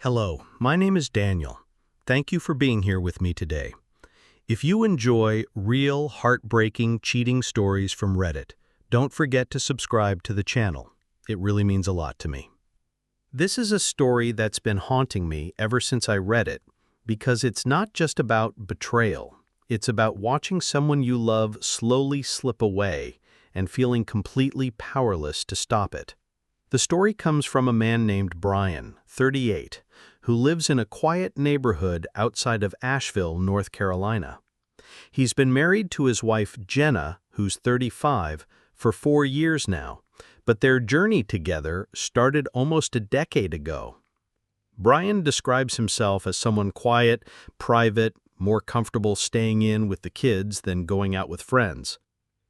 Hello, my name is Daniel. Thank you for being here with me today. If you enjoy real, heartbreaking, cheating stories from Reddit, don't forget to subscribe to the channel. It really means a lot to me. This is a story that's been haunting me ever since I read it, because it's not just about betrayal. It's about watching someone you love slowly slip away and feeling completely powerless to stop it. The story comes from a man named Brian, 38, who lives in a quiet neighborhood outside of Asheville, North Carolina. He's been married to his wife Jenna, who's 35, for 4 years now, but their journey together started almost a decade ago. Brian describes himself as someone quiet, private, more comfortable staying in with the kids than going out with friends.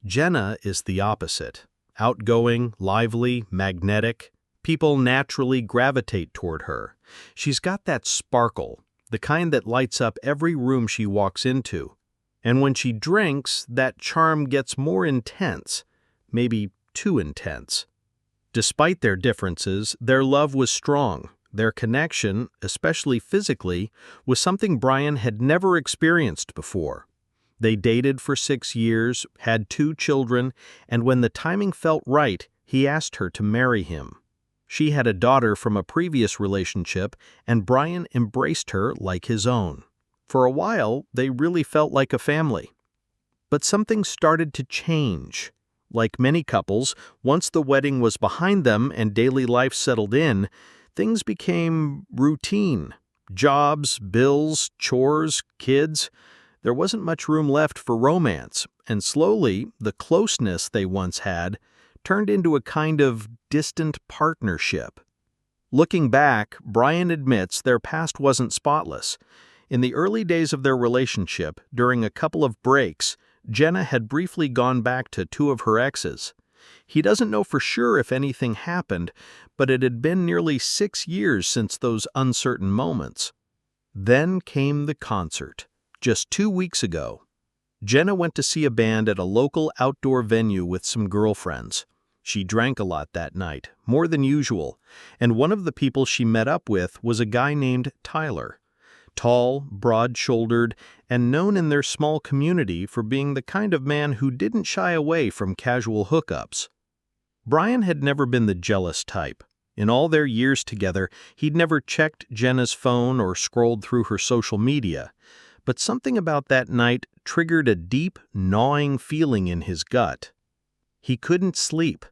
Jenna is the opposite. Outgoing, lively, magnetic. People naturally gravitate toward her. She's got that sparkle, the kind that lights up every room she walks into. And when she drinks, that charm gets more intense, maybe too intense. Despite their differences, their love was strong. Their connection, especially physically, was something Brian had never experienced before. They dated for 6 years, had 2 children, and when the timing felt right, he asked her to marry him. She had a daughter from a previous relationship, and Brian embraced her like his own. For a while, they really felt like a family. But something started to change. Like many couples, once the wedding was behind them and daily life settled in, things became routine. Jobs, bills, chores, kids. There wasn't much room left for romance, and slowly, the closeness they once had turned into a kind of distant partnership. Looking back, Brian admits their past wasn't spotless. In the early days of their relationship, during a couple of breaks, Jenna had briefly gone back to 2 of her exes. He doesn't know for sure if anything happened, but it had been nearly 6 years since those uncertain moments. Then came the concert. Just 2 weeks ago, Jenna went to see a band at a local outdoor venue with some girlfriends. She drank a lot that night, more than usual, and one of the people she met up with was a guy named Tyler. Tall, broad-shouldered, and known in their small community for being the kind of man who didn't shy away from casual hookups. Brian had never been the jealous type. In all their years together, he'd never checked Jenna's phone or scrolled through her social media. But something about that night triggered a deep, gnawing feeling in his gut. He couldn't sleep.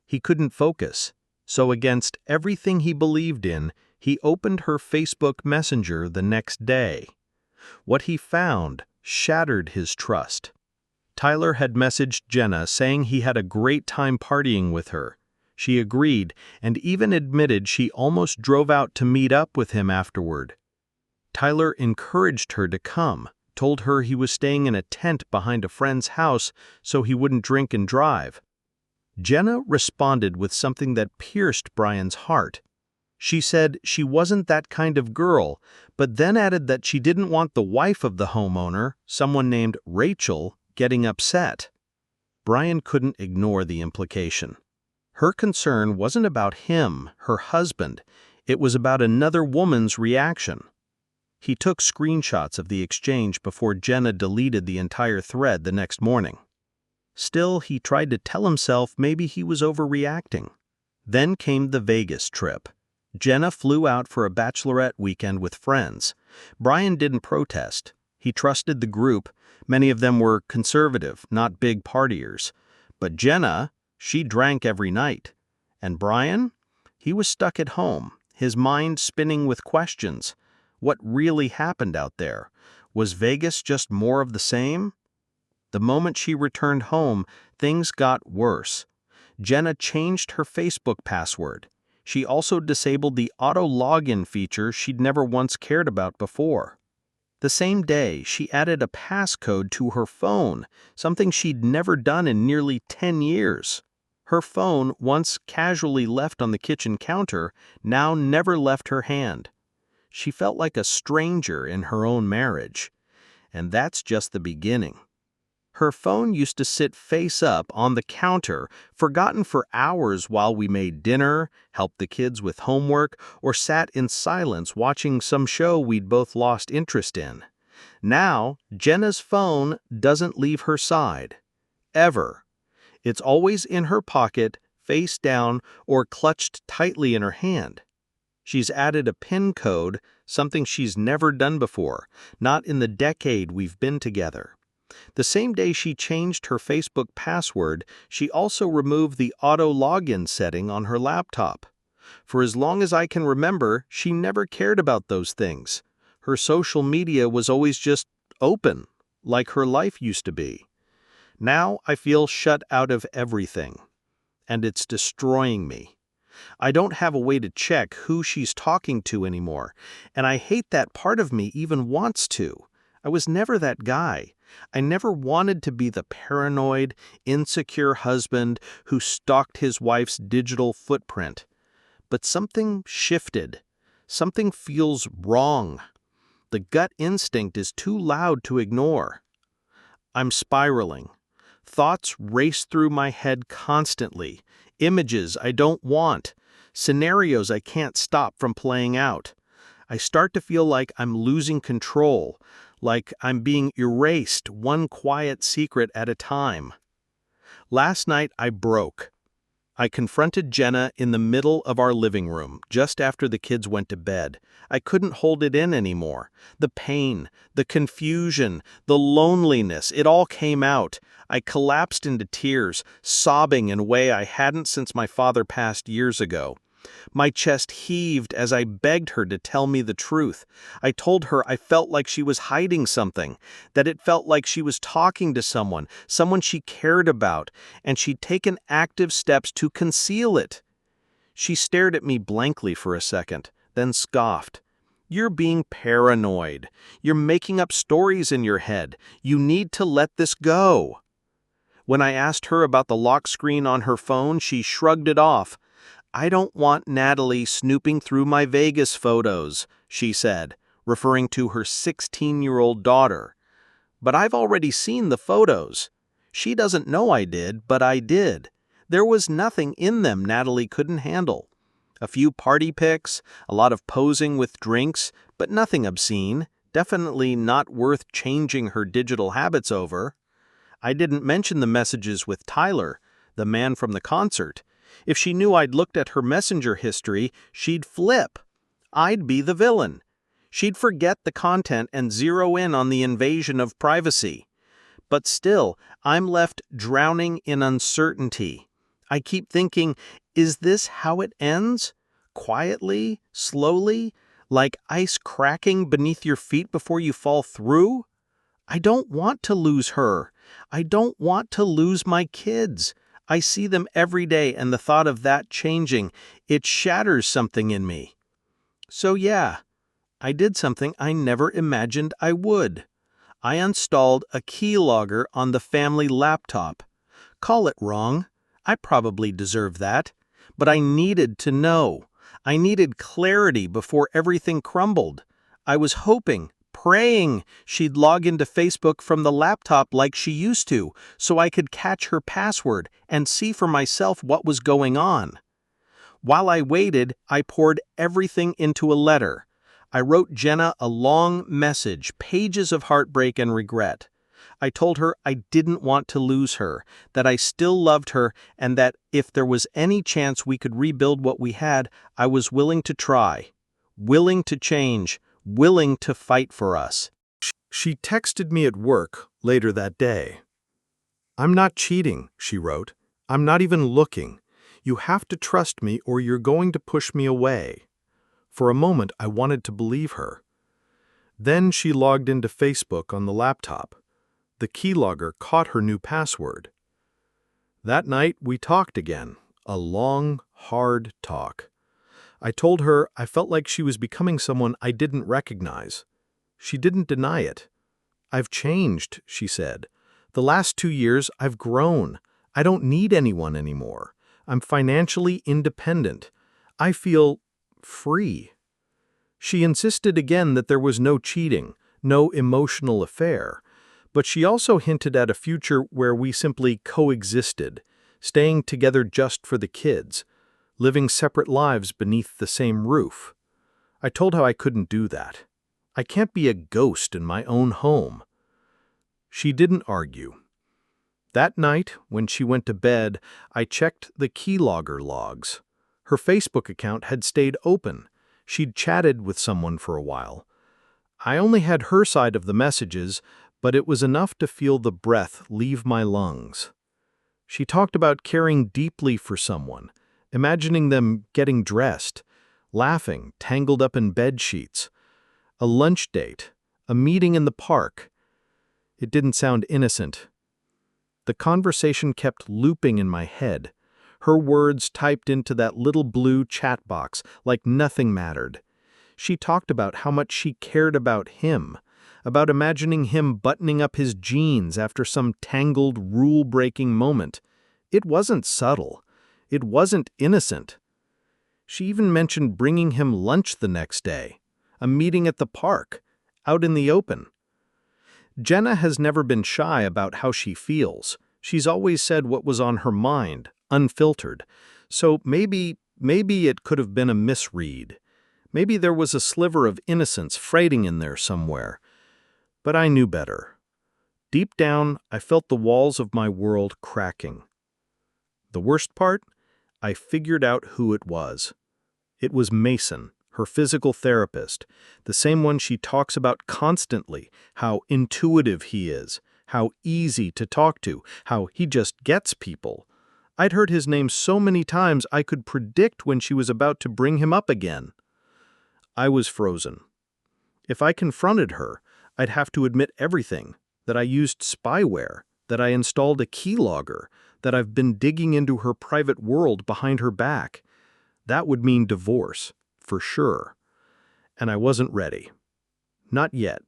He couldn't focus. So against everything he believed in, he opened her Facebook Messenger the next day. What he found shattered his trust. Tyler had messaged Jenna saying he had a great time partying with her. She agreed and even admitted she almost drove out to meet up with him afterward. Tyler encouraged her to come, told her he was staying in a tent behind a friend's house so he wouldn't drink and drive. Jenna responded with something that pierced Brian's heart. She said she wasn't that kind of girl, but then added that she didn't want the wife of the homeowner, someone named Rachel, getting upset. Brian couldn't ignore the implication. Her concern wasn't about him, her husband. It was about another woman's reaction. He took screenshots of the exchange before Jenna deleted the entire thread the next morning. Still, he tried to tell himself maybe he was overreacting. Then came the Vegas trip. Jenna flew out for a bachelorette weekend with friends. Brian didn't protest. He trusted the group. Many of them were conservative, not big partiers. But Jenna, she drank every night. And Brian? He was stuck at home, his mind spinning with questions. What really happened out there? Was Vegas just more of the same? The moment she returned home, things got worse. Jenna changed her Facebook password. She also disabled the auto login feature she'd never once cared about before. The same day, she added a passcode to her phone, something she'd never done in nearly 10 years. Her phone, once casually left on the kitchen counter, now never left her hand. She felt like a stranger in her own marriage. And that's just the beginning. Her phone used to sit face up on the counter, forgotten for hours while we made dinner, helped the kids with homework, or sat in silence watching some show we'd both lost interest in. Now, Jenna's phone doesn't leave her side. Ever. It's always in her pocket, face down, or clutched tightly in her hand. She's added a PIN code, something she's never done before, not in the decade we've been together. The same day she changed her Facebook password, she also removed the auto login setting on her laptop. For as long as I can remember, she never cared about those things. Her social media was always just open, like her life used to be. Now I feel shut out of everything, and it's destroying me. I don't have a way to check who she's talking to anymore, and I hate that part of me even wants to. I was never that guy. I never wanted to be the paranoid, insecure husband who stalked his wife's digital footprint. But something shifted. Something feels wrong. The gut instinct is too loud to ignore. I'm spiraling. Thoughts race through my head constantly. Images I don't want. Scenarios I can't stop from playing out. I start to feel like I'm losing control, like I'm being erased one quiet secret at a time. Last night I broke. I confronted Jenna in the middle of our living room, just after the kids went to bed. I couldn't hold it in anymore. The pain, the confusion, the loneliness, it all came out. I collapsed into tears, sobbing in a way I hadn't since my father passed years ago. My chest heaved as I begged her to tell me the truth. I told her I felt like she was hiding something, that it felt like she was talking to someone she cared about, and she'd taken active steps to conceal it. She stared at me blankly for a second, then scoffed. "You're being paranoid. You're making up stories in your head. You need to let this go." When I asked her about the lock screen on her phone, she shrugged it off. "I don't want Natalie snooping through my Vegas photos," she said, referring to her 16-year-old daughter. "But I've already seen the photos. She doesn't know I did, but I did. There was nothing in them Natalie couldn't handle. A few party pics, a lot of posing with drinks, but nothing obscene, definitely not worth changing her digital habits over. I didn't mention the messages with Tyler, the man from the concert. If she knew I'd looked at her messenger history, she'd flip. I'd be the villain. She'd forget the content and zero in on the invasion of privacy. But still, I'm left drowning in uncertainty. I keep thinking, is this how it ends? Quietly, slowly, like ice cracking beneath your feet before you fall through? I don't want to lose her. I don't want to lose my kids. I see them every day, and the thought of that changing, it shatters something in me. So yeah, I did something I never imagined I would. I installed a keylogger on the family laptop. Call it wrong. I probably deserve that. But I needed to know. I needed clarity before everything crumbled. I was hoping, praying she'd log into Facebook from the laptop like she used to, so I could catch her password and see for myself what was going on. While I waited, I poured everything into a letter. I wrote Jenna a long message, pages of heartbreak and regret. I told her I didn't want to lose her, that I still loved her, and that if there was any chance we could rebuild what we had, I was willing to try, willing to change, willing to fight for us. She texted me at work later that day. "I'm not cheating," she wrote. "I'm not even looking. You have to trust me or you're going to push me away." For a moment, I wanted to believe her. Then she logged into Facebook on the laptop. The keylogger caught her new password. That night, we talked again, a long, hard talk. I told her I felt like she was becoming someone I didn't recognize. She didn't deny it. "I've changed," she said. "The last 2 years, I've grown. I don't need anyone anymore. I'm financially independent. I feel free." She insisted again that there was no cheating, no emotional affair. But she also hinted at a future where we simply coexisted, staying together just for the kids, living separate lives beneath the same roof. I told her I couldn't do that. I can't be a ghost in my own home. She didn't argue. That night, when she went to bed, I checked the keylogger logs. Her Facebook account had stayed open. She'd chatted with someone for a while. I only had her side of the messages, but it was enough to feel the breath leave my lungs. She talked about caring deeply for someone, imagining them getting dressed, laughing, tangled up in bed sheets, a lunch date, a meeting in the park. It didn't sound innocent. The conversation kept looping in my head, her words typed into that little blue chat box like nothing mattered. She talked about how much she cared about him, about imagining him buttoning up his jeans after some tangled, rule-breaking moment. It wasn't subtle. It wasn't innocent. She even mentioned bringing him lunch the next day, a meeting at the park, out in the open. Jenna has never been shy about how she feels. She's always said what was on her mind, unfiltered. So maybe it could have been a misread. Maybe there was a sliver of innocence freighting in there somewhere. But I knew better. Deep down, I felt the walls of my world cracking. The worst part? I figured out who it was. It was Mason, her physical therapist, the same one she talks about constantly, how intuitive he is, how easy to talk to, how he just gets people. I'd heard his name so many times I could predict when she was about to bring him up again. I was frozen. If I confronted her, I'd have to admit everything, that I used spyware, that I installed a keylogger, that I've been digging into her private world behind her back. That would mean divorce, for sure. And I wasn't ready. Not yet.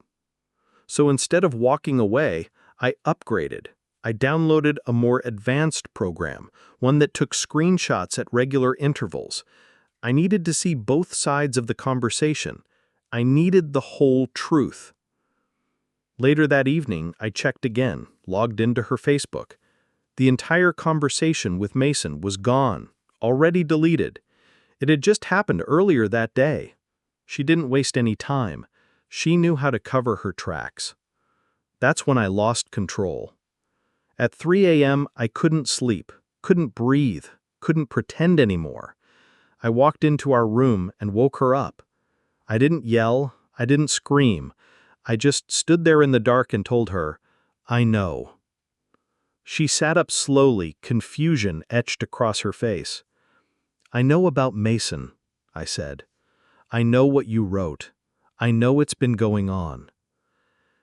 So instead of walking away, I upgraded. I downloaded a more advanced program, one that took screenshots at regular intervals. I needed to see both sides of the conversation. I needed the whole truth. Later that evening, I checked again, logged into her Facebook. The entire conversation with Mason was gone, already deleted. It had just happened earlier that day. She didn't waste any time. She knew how to cover her tracks. That's when I lost control. At 3 a.m., I couldn't sleep, couldn't breathe, couldn't pretend anymore. I walked into our room and woke her up. I didn't yell, I didn't scream. I just stood there in the dark and told her, "I know." She sat up slowly, confusion etched across her face. "I know about Mason," I said. "I know what you wrote. I know it's been going on."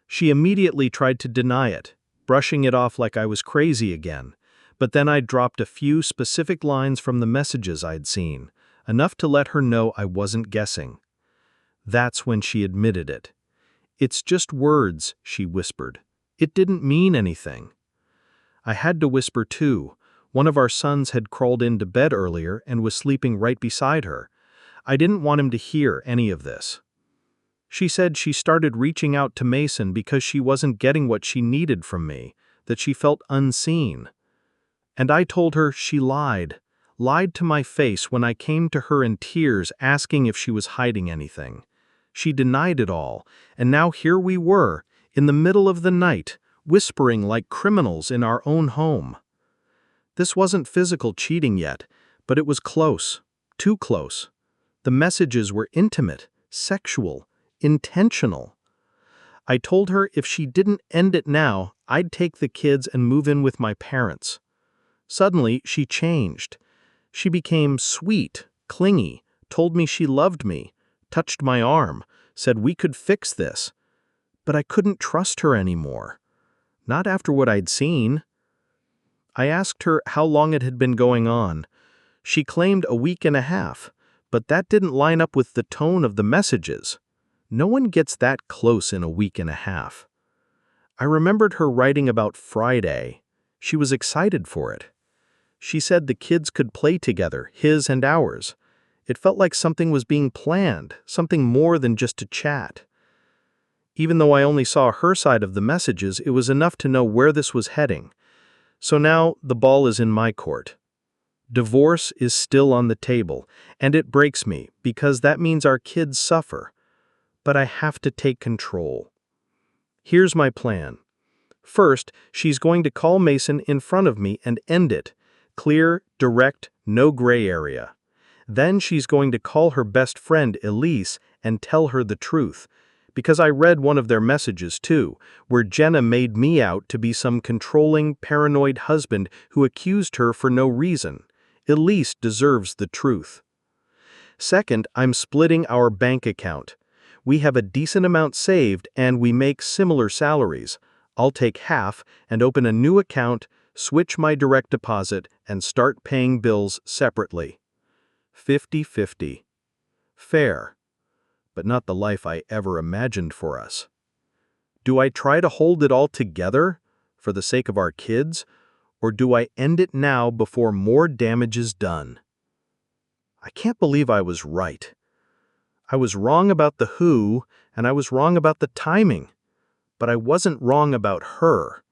She immediately tried to deny it, brushing it off like I was crazy again. But then I dropped a few specific lines from the messages I'd seen, enough to let her know I wasn't guessing. That's when she admitted it. "It's just words," she whispered. "It didn't mean anything." I had to whisper too. One of our sons had crawled into bed earlier and was sleeping right beside her. I didn't want him to hear any of this. She said she started reaching out to Mason because she wasn't getting what she needed from me, that she felt unseen. And I told her she lied to my face when I came to her in tears asking if she was hiding anything. She denied it all, and now here we were, in the middle of the night, whispering like criminals in our own home. This wasn't physical cheating yet, but it was close, too close. The messages were intimate, sexual, intentional. I told her if she didn't end it now, I'd take the kids and move in with my parents. Suddenly, she changed. She became sweet, clingy, told me she loved me, touched my arm, said we could fix this. But I couldn't trust her anymore. Not after what I'd seen. I asked her how long it had been going on. She claimed a week and a half, but that didn't line up with the tone of the messages. No one gets that close in a week and a half. I remembered her writing about Friday. She was excited for it. She said the kids could play together, his and ours. It felt like something was being planned, something more than just a chat. Even though I only saw her side of the messages, it was enough to know where this was heading. So now the ball is in my court. Divorce is still on the table, and it breaks me because that means our kids suffer. But I have to take control. Here's my plan. First, she's going to call Mason in front of me and end it. Clear, direct, no gray area. Then she's going to call her best friend Elise and tell her the truth. Because I read one of their messages too, where Jenna made me out to be some controlling, paranoid husband who accused her for no reason. Elise deserves the truth. Second, I'm splitting our bank account. We have a decent amount saved and we make similar salaries. I'll take half and open a new account, switch my direct deposit, and start paying bills separately. 50-50. Fair, but not the life I ever imagined for us. Do I try to hold it all together for the sake of our kids, or do I end it now before more damage is done? I can't believe I was right. I was wrong about the who, and I was wrong about the timing, but I wasn't wrong about her.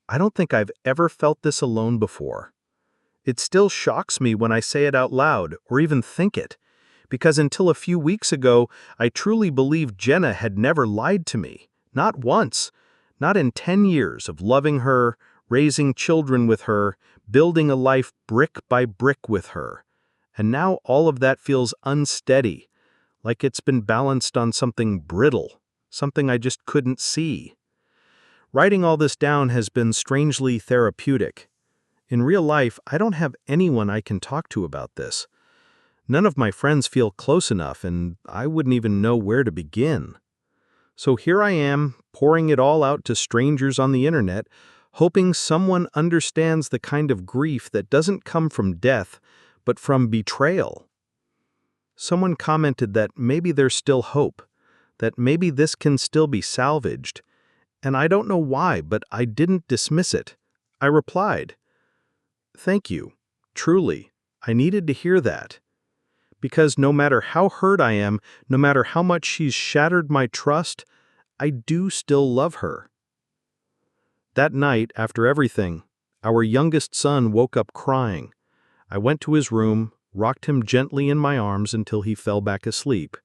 I don't think I've ever felt this alone before. It still shocks me when I say it out loud or even think it, because until a few weeks ago, I truly believed Jenna had never lied to me, not once, not in 10 years of loving her, raising children with her, building a life brick by brick with her. And now all of that feels unsteady, like it's been balanced on something brittle, something I just couldn't see. Writing all this down has been strangely therapeutic. In real life, I don't have anyone I can talk to about this. None of my friends feel close enough, and I wouldn't even know where to begin. So here I am, pouring it all out to strangers on the internet, hoping someone understands the kind of grief that doesn't come from death, but from betrayal. Someone commented that maybe there's still hope, that maybe this can still be salvaged. And I don't know why, but I didn't dismiss it. I replied, "Thank you. Truly, I needed to hear that. Because no matter how hurt I am, no matter how much she's shattered my trust, I do still love her." That night, after everything, our youngest son woke up crying. I went to his room, rocked him gently in my arms until he fell back asleep.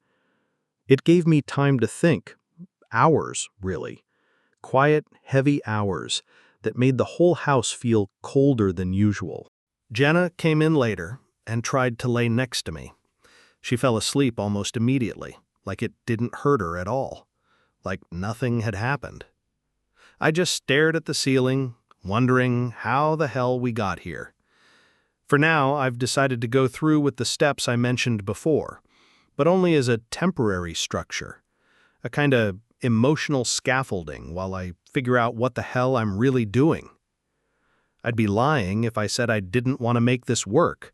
It gave me time to think. Hours, really. Quiet, heavy hours that made the whole house feel colder than usual. Jenna came in later and tried to lay next to me. She fell asleep almost immediately, like it didn't hurt her at all, like nothing had happened. I just stared at the ceiling, wondering how the hell we got here. For now, I've decided to go through with the steps I mentioned before, but only as a temporary structure, a kind of emotional scaffolding while I figure out what the hell I'm really doing. I'd be lying if I said I didn't want to make this work,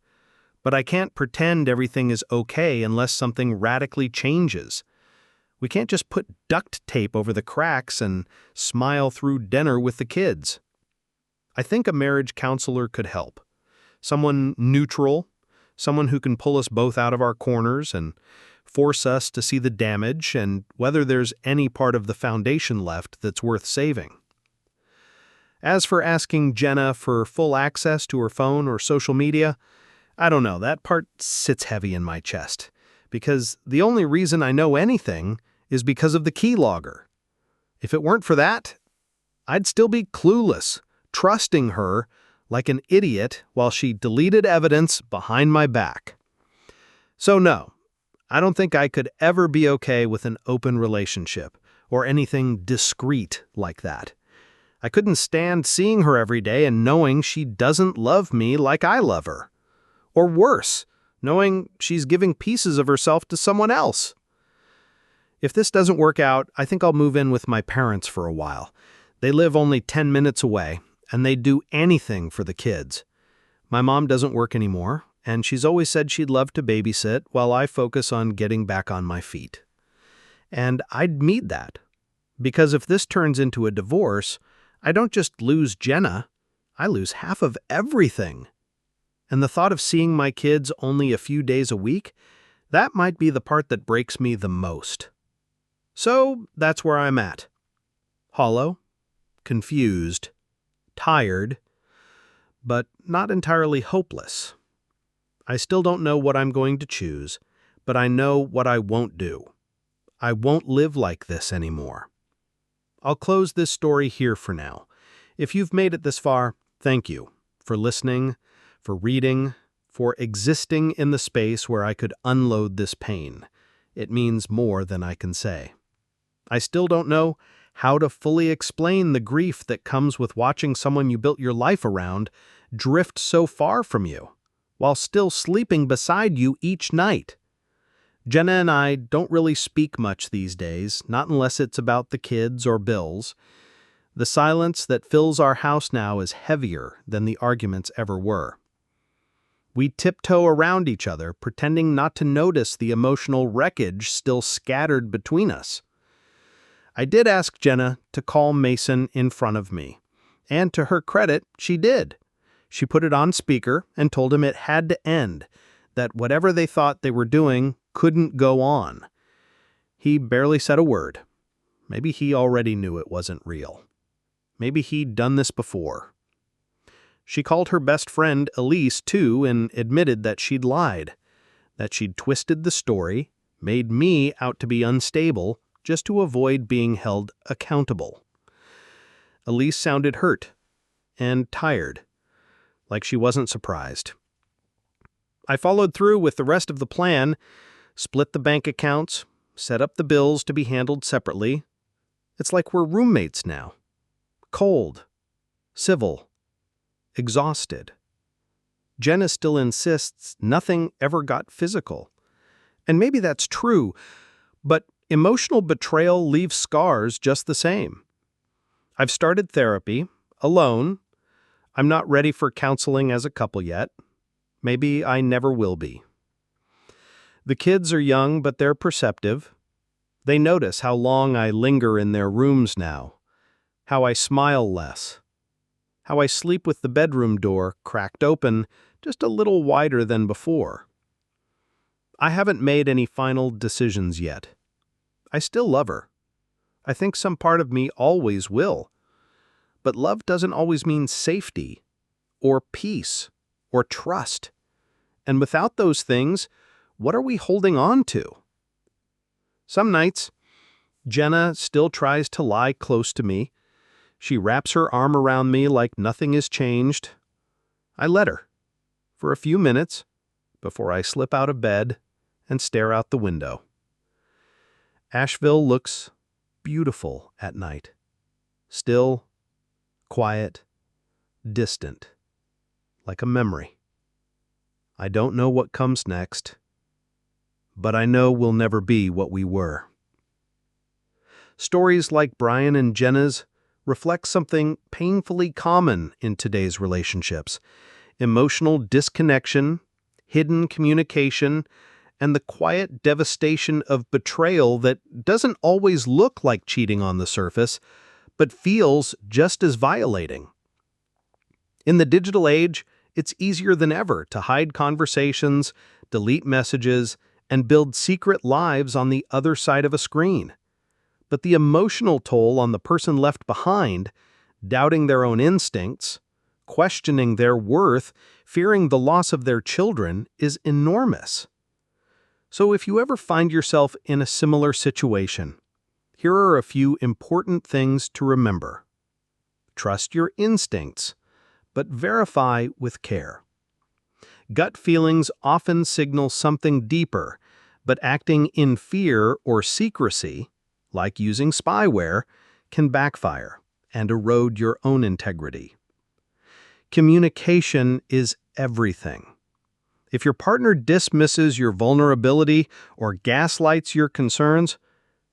but I can't pretend everything is okay unless something radically changes. We can't just put duct tape over the cracks and smile through dinner with the kids. I think a marriage counselor could help. Someone neutral, someone who can pull us both out of our corners and force us to see the damage and whether there's any part of the foundation left that's worth saving. As for asking Jenna for full access to her phone or social media, I don't know, that part sits heavy in my chest, because the only reason I know anything is because of the keylogger. If it weren't for that, I'd still be clueless, trusting her like an idiot while she deleted evidence behind my back. So no, I don't think I could ever be okay with an open relationship or anything discreet like that. I couldn't stand seeing her every day and knowing she doesn't love me like I love her. Or worse, knowing she's giving pieces of herself to someone else. If this doesn't work out, I think I'll move in with my parents for a while. They live only 10 minutes away, and they'd do anything for the kids. My mom doesn't work anymore, and she's always said she'd love to babysit while I focus on getting back on my feet. And I'd need that, because if this turns into a divorce, I don't just lose Jenna, I lose half of everything. And the thought of seeing my kids only a few days a week, that might be the part that breaks me the most. So that's where I'm at. Hollow, confused, tired, but not entirely hopeless. I still don't know what I'm going to choose, but I know what I won't do. I won't live like this anymore. I'll close this story here for now. If you've made it this far, thank you for listening, for reading, for existing in the space where I could unload this pain. It means more than I can say. I still don't know how to fully explain the grief that comes with watching someone you built your life around drift so far from you, while still sleeping beside you each night. Jenna and I don't really speak much these days, not unless it's about the kids or bills. The silence that fills our house now is heavier than the arguments ever were. We tiptoe around each other, pretending not to notice the emotional wreckage still scattered between us. I did ask Jenna to call Mason in front of me, and to her credit, she did. She put it on speaker and told him it had to end, that whatever they thought they were doing couldn't go on. He barely said a word. Maybe he already knew it wasn't real. Maybe he'd done this before. She called her best friend Elise, too, and admitted that she'd lied, that she'd twisted the story, made me out to be unstable, just to avoid being held accountable. Elise sounded hurt and tired, like she wasn't surprised. I followed through with the rest of the plan, split the bank accounts, set up the bills to be handled separately. It's like we're roommates now. Cold, civil, exhausted. Jenna still insists nothing ever got physical. And maybe that's true, but emotional betrayal leaves scars just the same. I've started therapy, alone. I'm not ready for counseling as a couple yet. Maybe I never will be. The kids are young, but they're perceptive. They notice how long I linger in their rooms now, how I smile less, how I sleep with the bedroom door cracked open just a little wider than before. I haven't made any final decisions yet. I still love her. I think some part of me always will. But love doesn't always mean safety, or peace, or trust. And without those things, what are we holding on to? Some nights, Jenna still tries to lie close to me. She wraps her arm around me like nothing has changed. I let her, for a few minutes, before I slip out of bed and stare out the window. Asheville looks beautiful at night. Still, quiet, distant, like a memory. I don't know what comes next, but I know we'll never be what we were. Stories like Brian and Jenna's reflect something painfully common in today's relationships: emotional disconnection, hidden communication, and the quiet devastation of betrayal that doesn't always look like cheating on the surface, but feels just as violating. In the digital age, it's easier than ever to hide conversations, delete messages, and build secret lives on the other side of a screen. But the emotional toll on the person left behind, doubting their own instincts, questioning their worth, fearing the loss of their children, is enormous. So if you ever find yourself in a similar situation, here are a few important things to remember. Trust your instincts, but verify with care. Gut feelings often signal something deeper, but acting in fear or secrecy, like using spyware, can backfire and erode your own integrity. Communication is everything. If your partner dismisses your vulnerability or gaslights your concerns,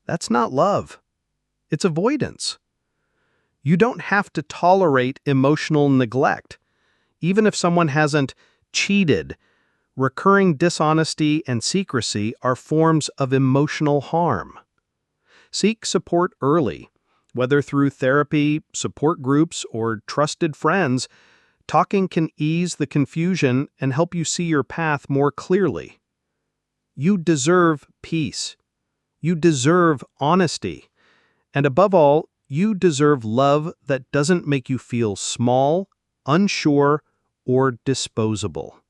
that's not love. It's avoidance. You don't have to tolerate emotional neglect. Even if someone hasn't cheated, recurring dishonesty and secrecy are forms of emotional harm. Seek support early, whether through therapy, support groups, or trusted friends. Talking can ease the confusion and help you see your path more clearly. You deserve peace. You deserve honesty. And above all, you deserve love that doesn't make you feel small, unsure, or disposable.